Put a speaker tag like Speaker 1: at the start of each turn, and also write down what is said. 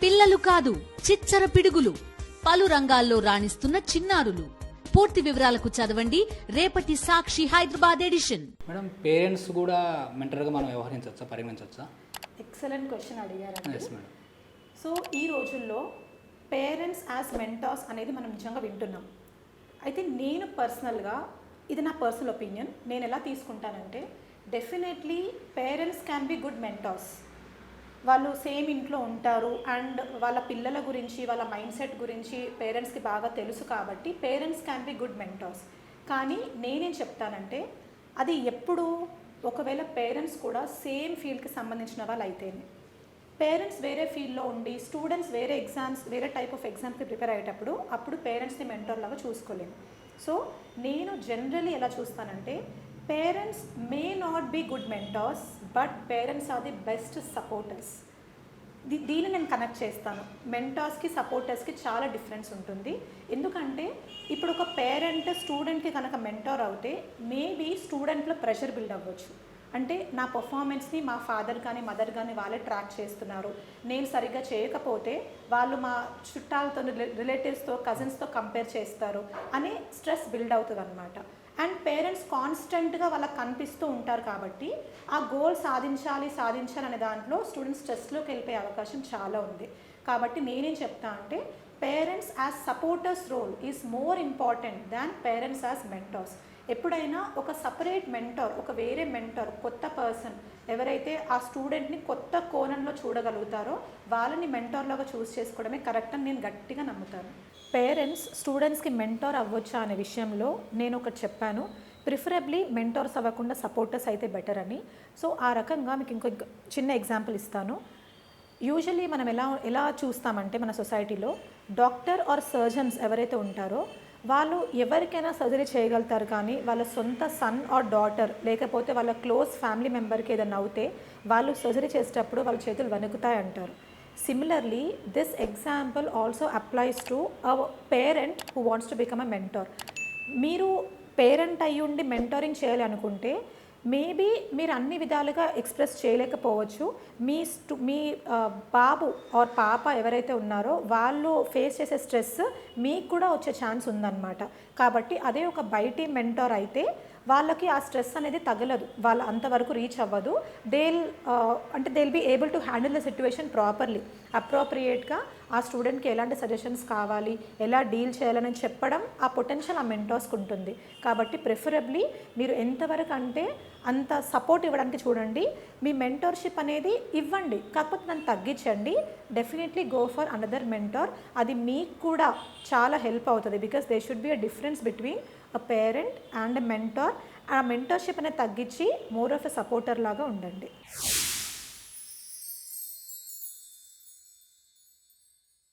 Speaker 1: పిల్లలు కాదు చిచ్చర పిడుగులు, పలు రంగాల్లో రాణిస్తున్న చిన్నారులు. పూర్తి వివరాలకు చదవండి రేపటి Sakshi Hyderabad edition.
Speaker 2: Madam, parents కూడా మెంటర్గా మనం వ్యవహరించవచ్చా, పరిగణించవచ్చా?
Speaker 3: ఎక్సలెంట్ క్వశ్చన్ అడిగారండి.
Speaker 2: Yes madam.
Speaker 3: సో ఈ రోజుల్లో పేరెంట్స్ యాజ్ మెంటార్స్ అనేది మనం నిజంగా వింటున్నాం. అయితే నేను పర్సనల్గా, ఇది నా పర్సనల్ ఒపీనియన్, నేను ఎలా తీసుకుంటానంటే definitely parents can be good mentors. వాళ్ళు సేమ్ ఇంట్లో ఉంటారు అండ్ వాళ్ళ పిల్లల గురించి, వాళ్ళ మైండ్ సెట్ గురించి పేరెంట్స్కి బాగా తెలుసు కాబట్టి parents can be good mentors. కానీ నేనేం చెప్తానంటే అది ఎప్పుడు, ఒకవేళ పేరెంట్స్ కూడా సేమ్ ఫీల్డ్కి సంబంధించిన వాళ్ళు అయితేనే. పేరెంట్స్ వేరే ఫీల్డ్లో ఉండి స్టూడెంట్స్ వేరే ఎగ్జామ్స్, వేరే టైప్ ఆఫ్ ఎగ్జామ్స్కి ప్రిపేర్ అయ్యేటప్పుడు అప్పుడు పేరెంట్స్ని మెంటర్ లాగా చూసుకోలేము. సో నేను జనరలీ ఎలా చూస్తానంటే parents may not be good mentors, but parents are the best supporters. దీన్ని నేను కనెక్ట్ చేస్తాను. మెంటార్స్కి సపోర్టర్స్కి చాలా డిఫరెన్స్ ఉంటుంది. ఎందుకంటే ఇప్పుడు ఒక పేరెంట్ స్టూడెంట్కి కనుక మెంటార్ అవుతే మేబీ స్టూడెంట్లో ప్రెషర్ బిల్డ్ అవ్వచ్చు. అంటే నా పర్ఫార్మెన్స్ని మా ఫాదర్ కానీ మదర్ కానీ వాళ్ళే ట్రాక్ చేస్తున్నారు, నేను సరిగ్గా చేయకపోతే వాళ్ళు మా చుట్టాలతో, రిలేటివ్స్తో, కజిన్స్తో కంపేర్ చేస్తారు అనే స్ట్రెస్ బిల్డ్ అవుతుంది అనమాట. అండ్ పేరెంట్స్ కాన్స్టెంట్గా వాళ్ళకి కనిపిస్తూ ఉంటారు కాబట్టి ఆ గోల్ సాధించాలి అనే దాంట్లో స్టూడెంట్స్ స్ట్రెస్లోకి వెళ్ళిపోయే అవకాశం చాలా ఉంది. కాబట్టి నేనేం చెప్తా అంటే parents as supporters role is more important than parents as mentors. ఎప్పుడైనా ఒక సపరేట్ మెంటార్, ఒక వేరే మెంటార్, కొత్త పర్సన్ ఎవరైతే ఆ స్టూడెంట్ని కొత్త కోణంలో చూడగలుగుతారో వాళ్ళని మెంటార్లాగా చూస్ చేసుకోవడమే కరెక్ట్ అని నేను గట్టిగా నమ్ముతాను. పేరెంట్స్ స్టూడెంట్స్కి మెంటార్ అవ్వచ్చా అనే విషయంలో నేను ఒకటి చెప్పాను, ప్రిఫరబ్లీ మెంటార్స్ అవ్వకుండా సపోర్టర్స్ అయితే బెటర్ అని. సో ఆ రకంగా మీకు ఇంకో చిన్న ఎగ్జాంపుల్ ఇస్తాను. యూజువల్లీ మనం ఎలా చూస్తామంటే మన సొసైటీలో డాక్టర్ ఆర్ సర్జన్స్ ఎవరైతే ఉంటారో వాళ్ళు ఎవరికైనా సర్జరీ చేయగలుగుతారు, కానీ వాళ్ళ సొంత సన్ ఆర్ డాటర్ లేకపోతే వాళ్ళ క్లోజ్ ఫ్యామిలీ మెంబర్కి ఏదైనా అవుతే వాళ్ళు సర్జరీ చేసేటప్పుడు వాళ్ళ చేతులు వణుకుతాయి అంటారు. Similarly, this example also applies to a parent who wants to become a mentor. మీరు పేరెంట్ అయ్యి ఉండి మెంటరింగ్ చేయాలి అనుకుంటే మేబీ మీరు అన్ని విధాలుగా ఎక్స్ప్రెస్ చేయలేకపోవచ్చు. మీ బాబు ఆర్ పాప ఎవరైతే ఉన్నారో వాళ్ళు ఫేస్ చేసే స్ట్రెస్ మీకు కూడా వచ్చే ఛాన్స్ ఉందన్నమాట. కాబట్టి అదే ఒక బయటి మెంటర్ అయితే వాళ్ళకి ఆ స్ట్రెస్ అనేది తగలదు, వాళ్ళ అంతవరకు రీచ్ అవ్వదు. They'll be able to handle the situation properly. అప్రోప్రియేట్గా ఆ స్టూడెంట్కి ఎలాంటి సజెషన్స్ కావాలి, ఎలా డీల్ చేయాలని చెప్పడం ఆ పొటెన్షియల్ ఆ మెంటార్స్కి ఉంటుంది. కాబట్టి ప్రిఫరబ్లీ మీరు ఎంతవరకు అంటే అంత సపోర్ట్ ఇవ్వడానికి చూడండి. మీ మెంటర్షిప్ అనేది ఇవ్వండి, కాకపోతే దాన్ని తగ్గించండి. Definitely go for another mentor. అది మీకు కూడా చాలా హెల్ప్ అవుతుంది. Because they should be a difference between a parent and a mentor. ఆ మెంటర్షిప్ అనేది తగ్గించి మోర్ ఆఫ్ ఎ సపోర్టర్ లాగా ఉండండి.